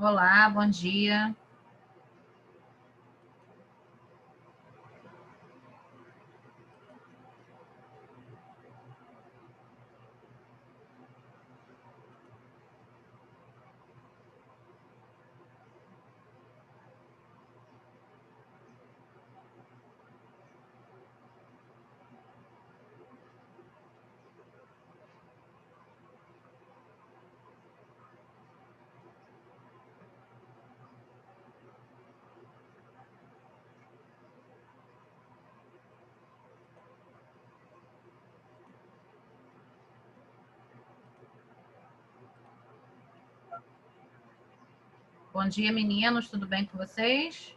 Olá, bom dia. Bom dia, meninos, tudo bem com vocês?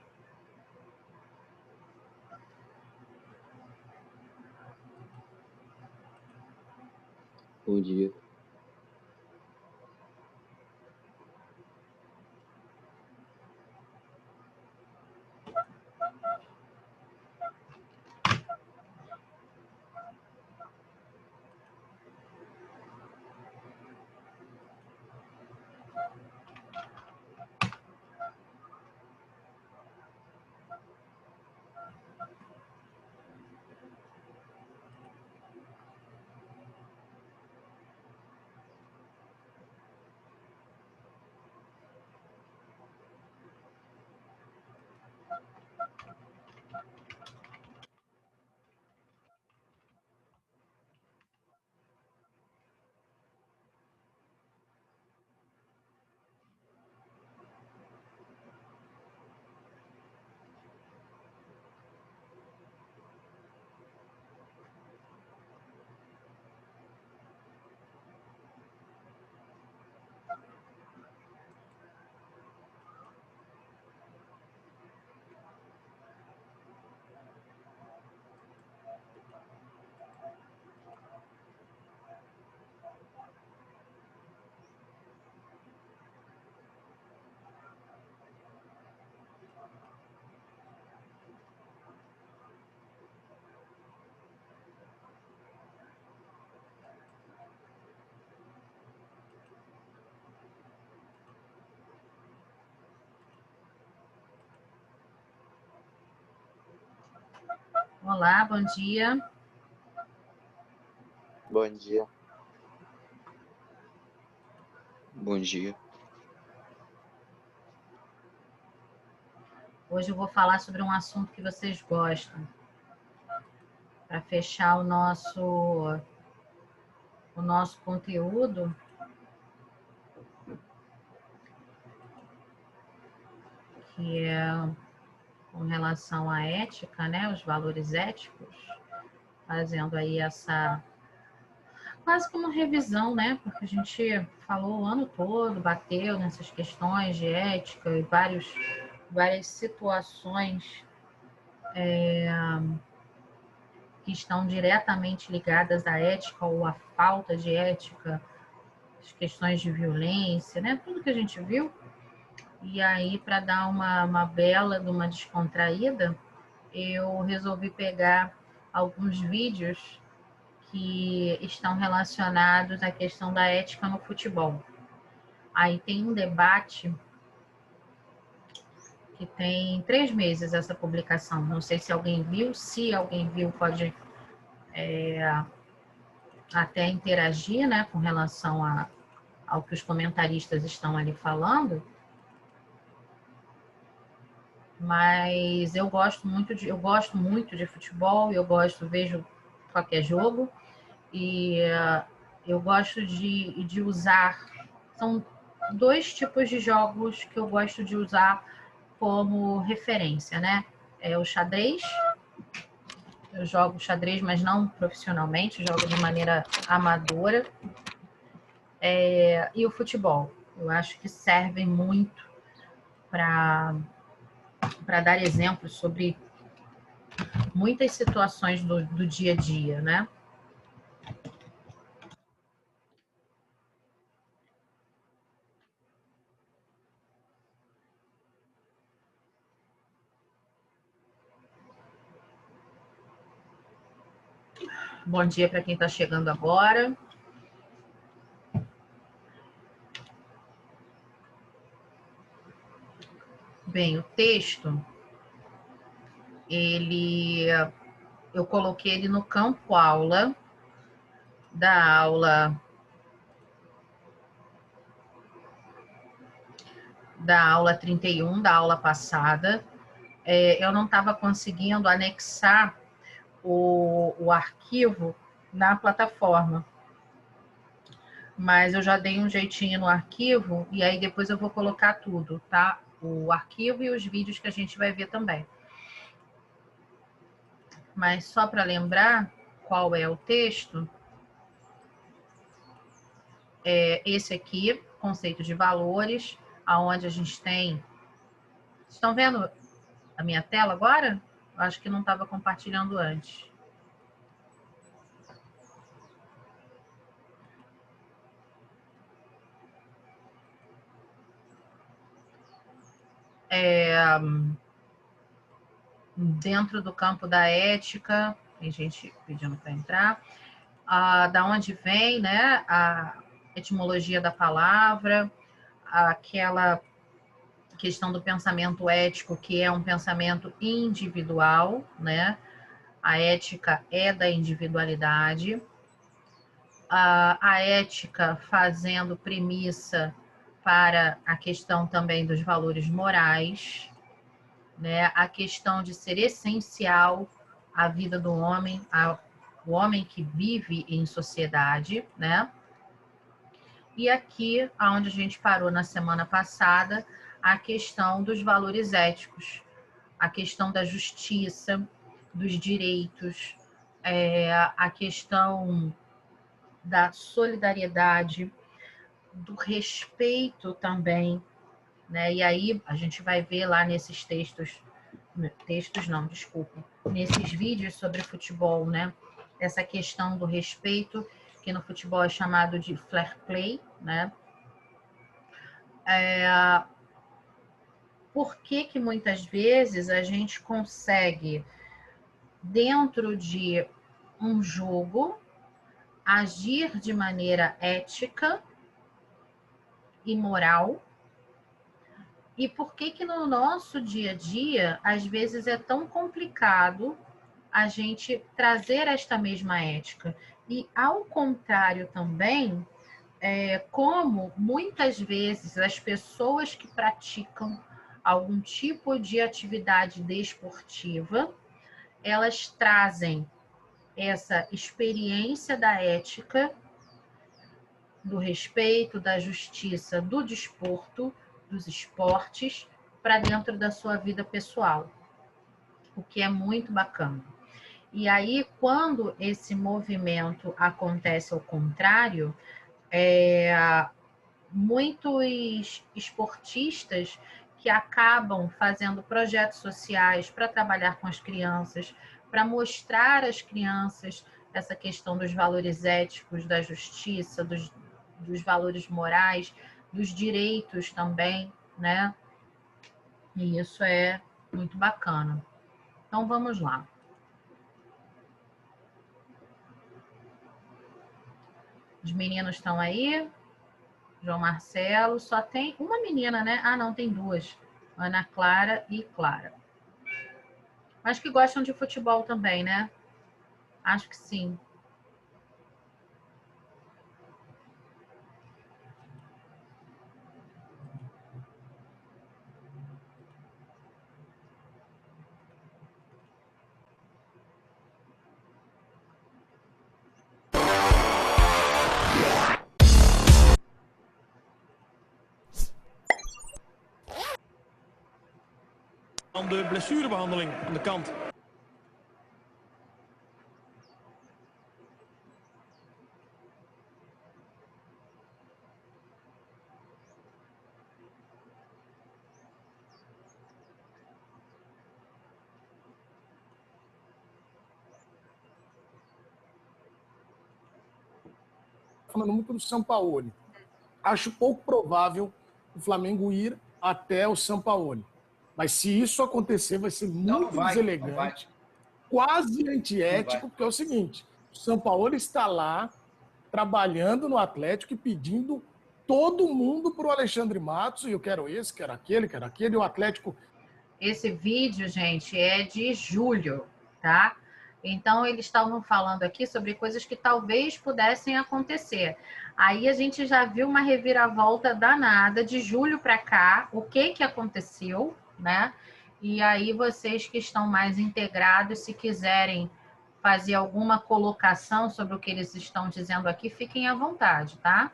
Bom dia. Olá, bom dia. Bom dia. Bom dia. Hoje eu vou falar sobre um assunto que vocês gostam, para fechar o nosso conteúdo, que é com relação à ética, né, os valores éticos, fazendo aí essa quase como revisão, né, porque a gente falou o ano todo, bateu nessas questões de ética e várias situações que estão diretamente ligadas à ética ou à falta de ética, as questões de violência, né? Tudo que a gente viu. E aí, para dar uma bela de uma descontraída, eu resolvi pegar alguns vídeos que estão relacionados à questão da ética no futebol. Aí tem um debate que tem 3 meses essa publicação. Não sei se alguém viu, se alguém viu, pode até interagir, né, com relação ao que os comentaristas estão ali falando, mas eu gosto muito de futebol, vejo qualquer jogo e eu gosto de usar, são 2 tipos de jogos que eu gosto de usar como referência, né? É o xadrez, eu jogo xadrez, mas não profissionalmente, jogo de maneira amadora, e o futebol. Eu acho que servem muito para dar exemplos sobre muitas situações do dia a dia, né? Bom dia para quem está chegando agora. vem o texto, eu coloquei ele no campo aula da aula 31, da aula passada. Eu não estava conseguindo anexar o arquivo na plataforma, mas eu já dei um jeitinho no arquivo e aí depois eu vou colocar tudo, tá? O arquivo e os vídeos que a gente vai ver também. Mas só para lembrar qual é o texto, esse aqui, conceito de valores, aonde a gente tem... Estão vendo a minha tela agora? Eu acho que não estava compartilhando antes. Dentro do campo da ética, tem gente pedindo para entrar, da onde vem, né, a etimologia da palavra, aquela questão do pensamento ético, que é um pensamento individual, né? A ética é da individualidade. A ética fazendo premissa para a questão também dos valores morais, né? A questão de ser essencial à vida do homem, o homem que vive em sociedade, né? E aqui, onde a gente parou na semana passada, a questão dos valores éticos, a questão da justiça, dos direitos, a questão da solidariedade, do respeito também, né? E aí a gente vai ver lá nesses nesses vídeos sobre futebol, né? Essa questão do respeito, que no futebol é chamado de fair play, né? Por que muitas vezes a gente consegue, dentro de um jogo, agir de maneira ética e moral, e por que no nosso dia a dia, às vezes, é tão complicado a gente trazer esta mesma ética. E, ao contrário também, como muitas vezes as pessoas que praticam algum tipo de atividade desportiva, elas trazem essa experiência da ética, do respeito, da justiça, do desporto, dos esportes, para dentro da sua vida pessoal, o que é muito bacana. E aí, quando esse movimento acontece ao contrário, muitos esportistas que acabam fazendo projetos sociais para trabalhar com as crianças, para mostrar às crianças essa questão dos valores éticos, da justiça, dos valores morais, dos direitos também, né? E isso é muito bacana. Então, vamos lá. Os meninos estão aí? João Marcelo, só tem uma menina, né? Ah, não, tem duas. Ana Clara e Clara. Mas que gostam de futebol também, né? Acho que sim. Dan de blessurebehandeling aan de kant. Falando muito do Sampaoli. Acho pouco provável o Flamengo ir até o Sampaoli. Mas se isso acontecer, vai ser muito deselegante, quase antiético, porque é o seguinte, o Sampaoli está lá trabalhando no Atlético e pedindo todo mundo para o Alexandre Matos, e eu quero esse, quero aquele, e o Atlético Esse vídeo, gente, é de julho, tá? Então, eles estavam falando aqui sobre coisas que talvez pudessem acontecer. Aí a gente já viu uma reviravolta danada de julho para cá, o que que aconteceu, né? E aí vocês que estão mais integrados, se quiserem fazer alguma colocação sobre o que eles estão dizendo aqui, fiquem à vontade, tá?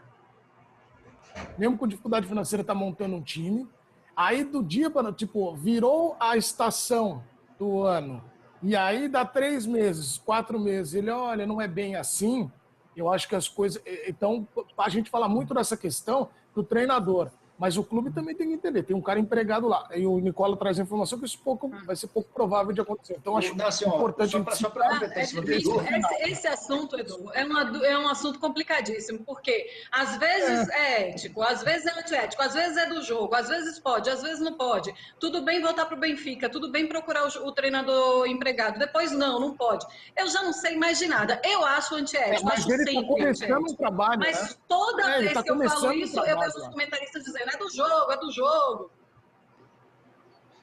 Mesmo com dificuldade financeira, está montando um time. Aí, do dia para tipo, virou a estação do ano. E aí, dá 3 meses, 4 meses. Ele, olha, não é bem assim. Eu acho que as coisas. Então, a gente fala muito dessa questão do treinador. Mas o clube também tem que entender. Tem um cara empregado lá. E o Nicola traz a informação que isso vai ser pouco provável de acontecer. Então, acho importante. Só para completar em cima do Edu. Esse assunto, Edu, é um assunto complicadíssimo, porque às vezes é ético, às vezes é antiético, às vezes é do jogo, às vezes pode, às vezes não pode. Tudo bem voltar para o Benfica, tudo bem procurar o treinador empregado, depois não pode. Eu já não sei mais de nada. Eu acho antiético, Mas acho ele está começando um trabalho, mas né? toda vez que eu falo isso, eu vejo vejo os comentaristas dizendo, é do jogo, é do jogo.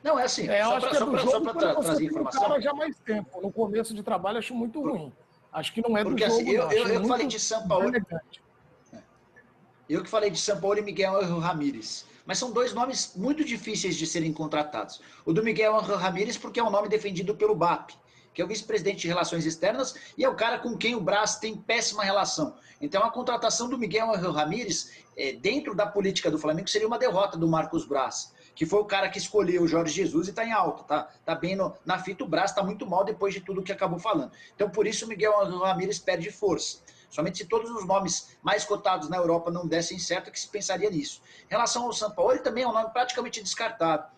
Não, é assim, eu acho que é do jogo quando você trazer tem informação. um cara já mais tempo. No começo de trabalho, acho muito ruim. Acho que não é do Porque jogo, assim, não. eu falei de Sampaoli. Elegante. Eu que falei de Sampaoli e Miguel Ángel Ramírez. Mas são dois nomes muito difíceis de serem contratados. O do Miguel Ángel Ramírez porque é um nome defendido pelo BAP, que é o vice-presidente de Relações Externas e é o cara com quem o Brás tem péssima relação. Então a contratação do Miguel Ángel Ramírez, dentro da política do Flamengo, seria uma derrota do Marcos Braz, que foi o cara que escolheu o Jorge Jesus e está em alta, tá bem na fita. O Brás está muito mal depois de tudo que acabou falando. Então por isso o Miguel Ángel Ramírez perde força. Somente se todos os nomes mais cotados na Europa não dessem certo, que se pensaria nisso. Em relação ao Sampaoli, também é um nome praticamente descartado.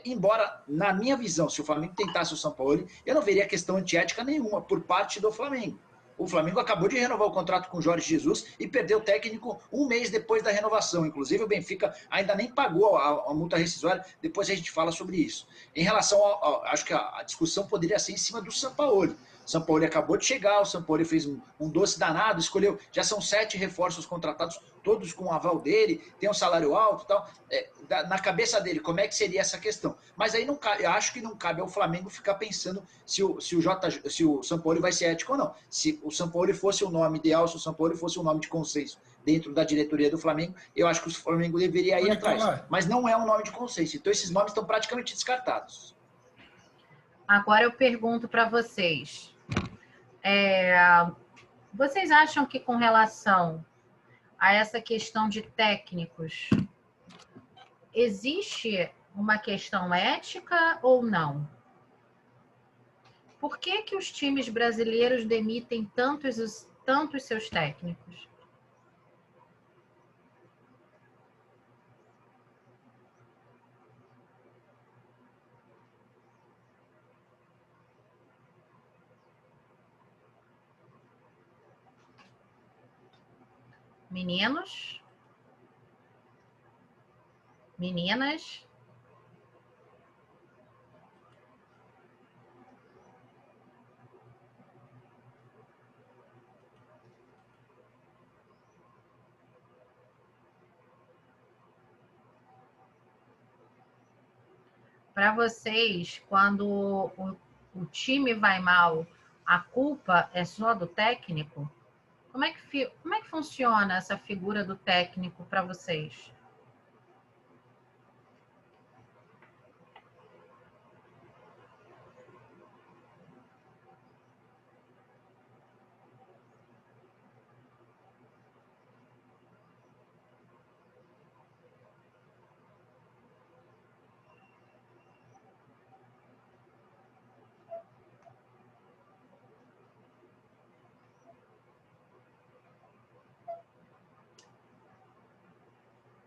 Embora, na minha visão, se o Flamengo tentasse o Sampaoli, eu não veria questão antiética nenhuma por parte do Flamengo. O Flamengo acabou de renovar o contrato com o Jorge Jesus e perdeu o técnico um mês depois da renovação. Inclusive, o Benfica ainda nem pagou a multa rescisória. Depois a gente fala sobre isso. Em relação acho que a discussão poderia ser em cima do Sampaoli. O Sampaoli acabou de chegar, o Sampaoli fez um doce danado, escolheu, já são 7 reforços contratados, todos com o aval dele, tem um salário alto e tal. Na cabeça dele, como é que seria essa questão? Mas aí eu acho que não cabe ao Flamengo ficar pensando se o Sampaoli vai ser ético ou não. Se o Sampaoli fosse o nome ideal, se o Sampaoli fosse um nome de consenso dentro da diretoria do Flamengo, eu acho que o Flamengo deveria ir atrás. Mas não é um nome de consenso. Então esses nomes estão praticamente descartados. Agora eu pergunto para vocês. Vocês acham que com relação a essa questão de técnicos, existe uma questão ética ou não? Por que que os times brasileiros demitem tantos seus técnicos? Meninos? Meninas? Para vocês, quando o time vai mal, a culpa é só do técnico? Como é que funciona essa figura do técnico para vocês?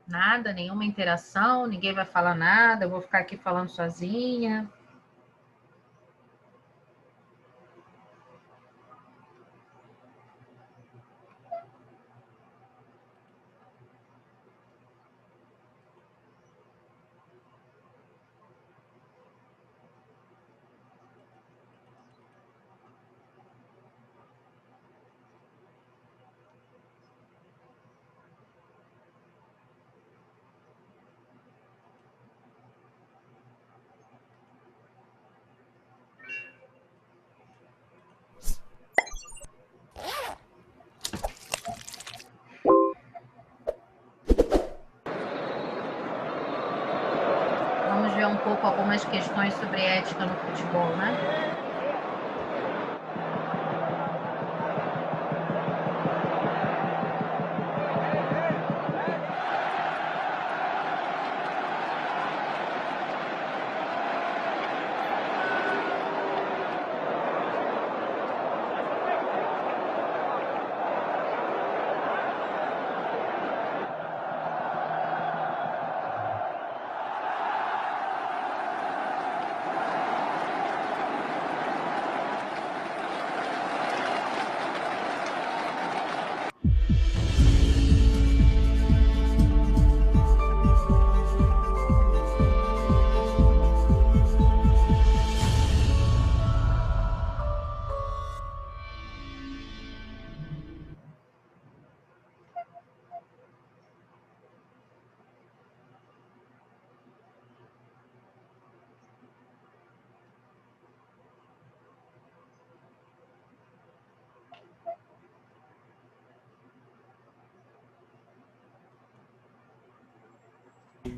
Nada, nenhuma interação, ninguém vai falar nada, eu vou ficar aqui falando sozinha. pouco algumas questões sobre ética no futebol, né?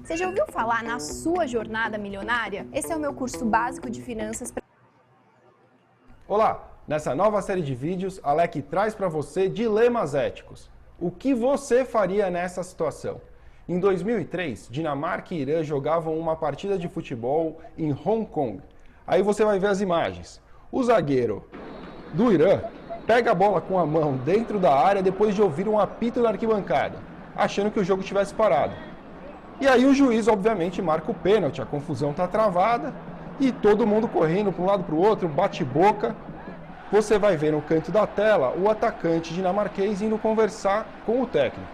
Você já ouviu falar na sua jornada milionária? Esse é o meu curso básico de finanças. Olá! Nessa nova série de vídeos, Alec traz para você dilemas éticos. O que você faria nessa situação? Em 2003, Dinamarca e Irã jogavam uma partida de futebol em Hong Kong. Aí você vai ver as imagens. O zagueiro do Irã pega a bola com a mão dentro da área depois de ouvir um apito na arquibancada, achando que o jogo tivesse parado. E aí o juiz, obviamente, marca o pênalti, a confusão está travada e todo mundo correndo para um lado para o outro, bate-boca. Você vai ver no canto da tela o atacante dinamarquês indo conversar com o técnico.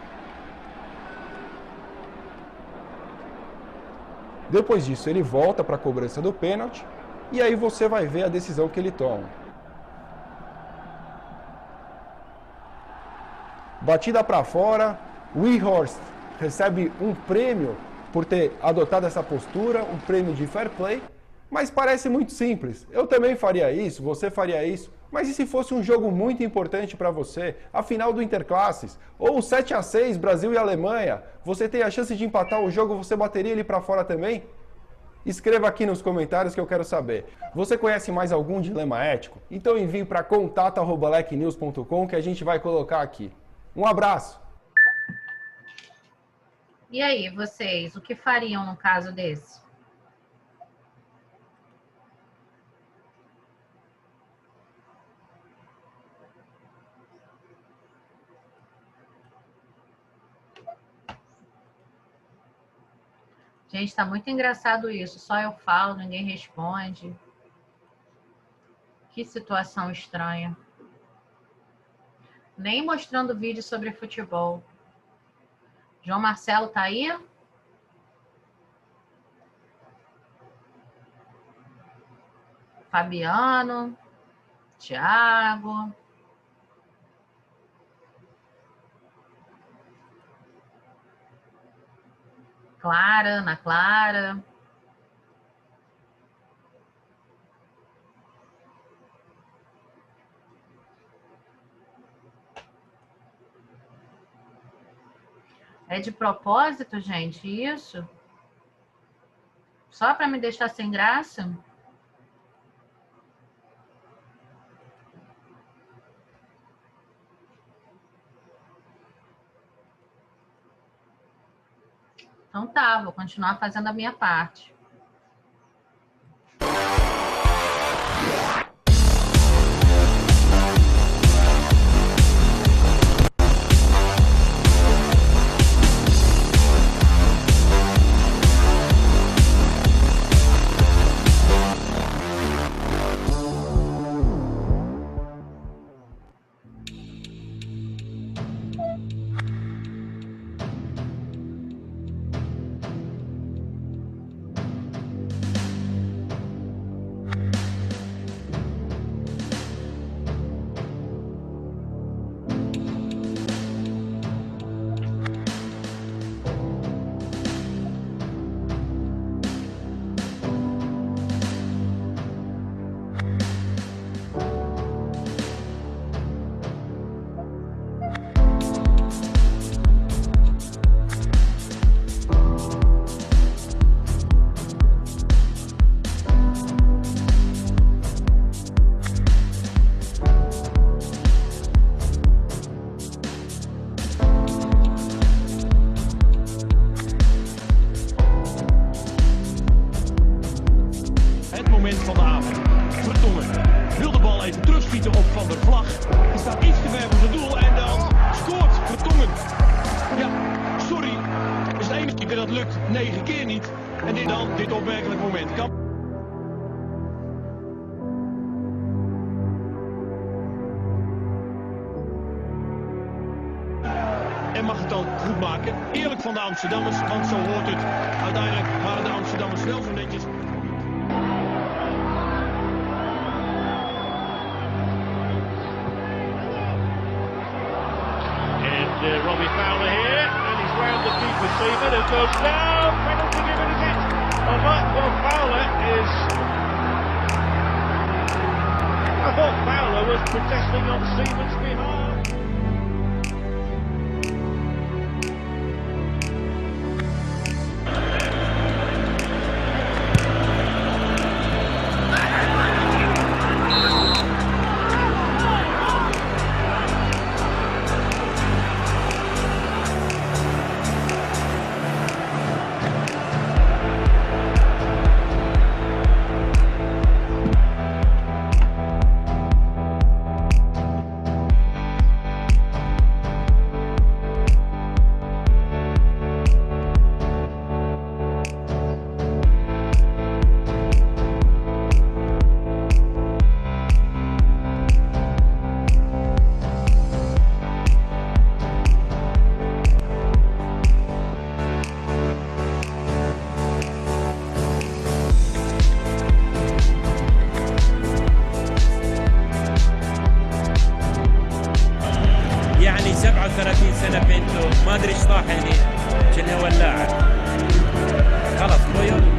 Depois disso, ele volta para a cobrança do pênalti e aí você vai ver a decisão que ele toma. Batida para fora, Weghorst recebe um prêmio por ter adotado essa postura, um prêmio de fair play, mas parece muito simples. Eu também faria isso, você faria isso, mas e se fosse um jogo muito importante para você, a final do Interclasses, ou 7-6 Brasil e Alemanha, você tem a chance de empatar o jogo, você bateria ele para fora também? Escreva aqui nos comentários que eu quero saber. Você conhece mais algum dilema ético? Então envie para contato@lecnews.com que a gente vai colocar aqui. Um abraço! E aí, vocês, o que fariam num caso desse? Gente, tá muito engraçado isso. Só eu falo, ninguém responde. Que situação estranha. Nem mostrando vídeo sobre futebol. João Marcelo tá aí? Fabiano, Thiago. Clara, Ana Clara. É de propósito, gente, isso? Só para me deixar sem graça? Então tá, vou continuar fazendo a minha parte. Graven. Vertongen wil de bal even terugschieten op Van der Vlag. Die staat iets te ver voor zijn doel en dan scoort Vertongen. Ja, sorry. Het is de enige keer dat lukt, 9 keer niet. En dit opmerkelijk moment. En mag het dan goed maken. Eerlijk van de Amsterdammers, want zo hoort het. Uiteindelijk waren de Amsterdammers wel zo netjes. And Robbie Fowler here, and he's round the keeper Seaman, who goes down. Penalty given, is it? Well, Fowler is... I thought Fowler was protesting on Seaman's behalf. يعني 37 سنة بنته ما ادري ايش طاح هني كأنها ولاعة خلص خويا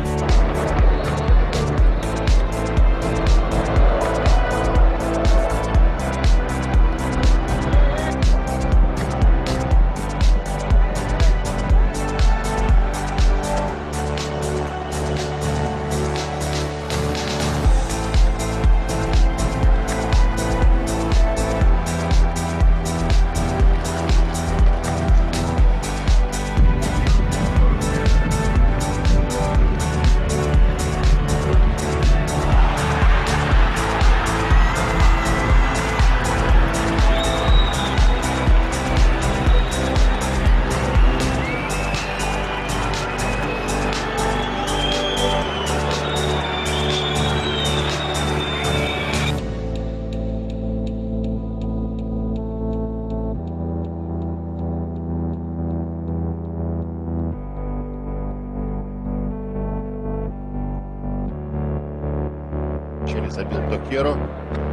Забил Токеро,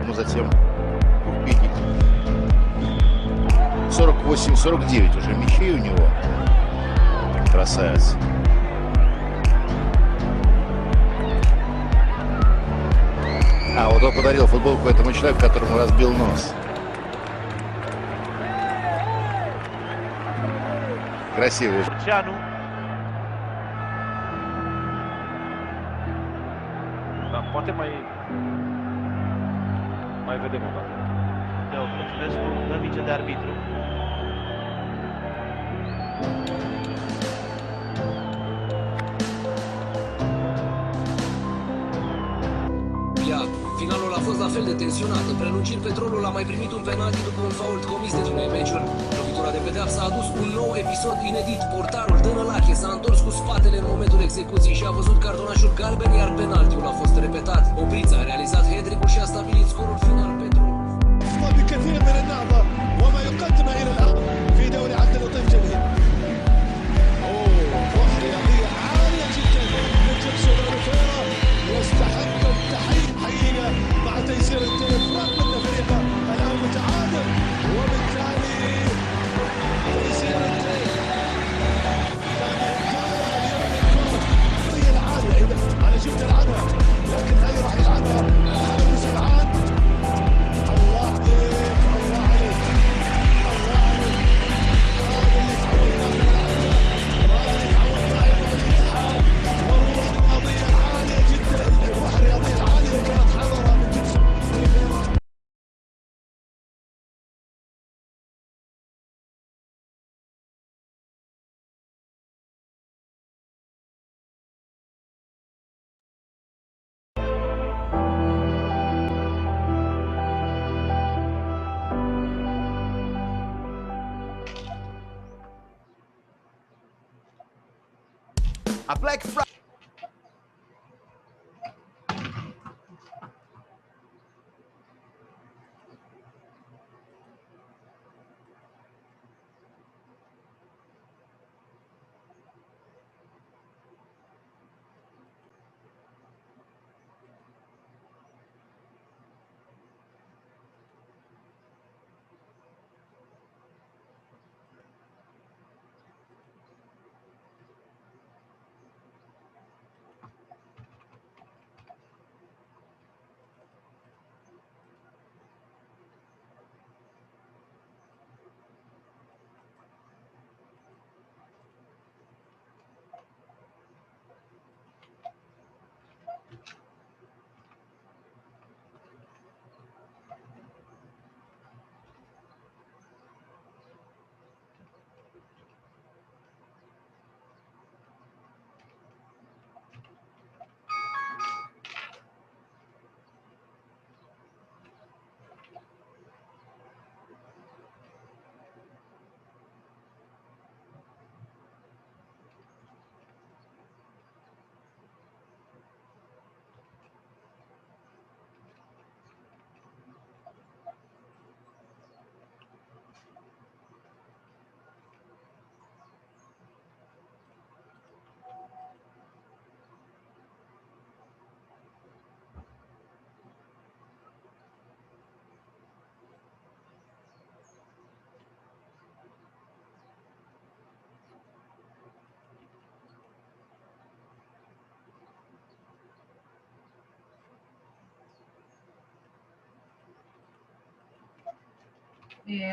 но затем Курпини. 48-49 уже мячей у него. Красавец. А вот он подарил футболку этому человеку, которому разбил нос. Красивый. Poate mai vedem o dată. Teo Căcinescu dă mice de arbitru. Finalul a fost la fel de tensionat. În prelungiri, Petrolul a mai primit un penalti după un fault comis de unei meciuri. Lovitura de pedeapsă a adus un nou episod inedit. Portarul Dănălache s-a întors cu spatele în momentul execuției și a văzut cartonașul galben, iar penaltiul a fost repetat. Oprița a realizat hat-trick-ul și a stabilit scorul final Petrol. بكثير من النهضة وما يقدمه إلى الآن في دوري عبد اللطيف جليل. روح رياضية عالية جدا من جيرسون أوليفيرا يستحق التحية حقيقة مع تيسير الإفراط من فريقه الآن متعادل وبالتالي تيسير العالية إذا أنا شفت العبها لكن هذه راح يلعبها A Black Friday.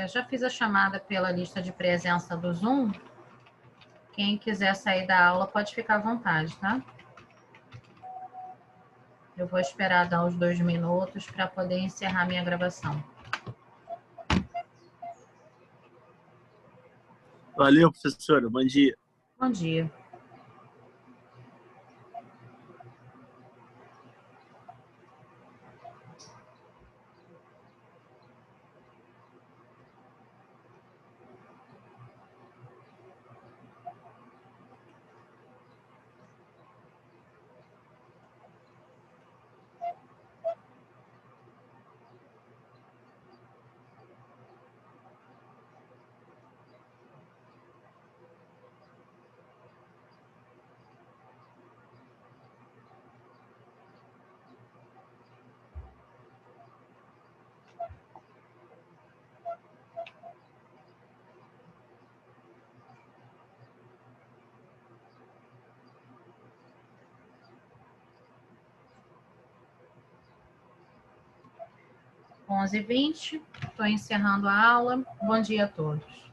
Já fiz a chamada pela lista de presença do Zoom. Quem quiser sair da aula pode ficar à vontade, tá? Eu vou esperar dar uns 2 minutos para poder encerrar minha gravação. Valeu, professora. Bom dia. Bom dia. H11h20, estou encerrando a aula. Bom dia a todos.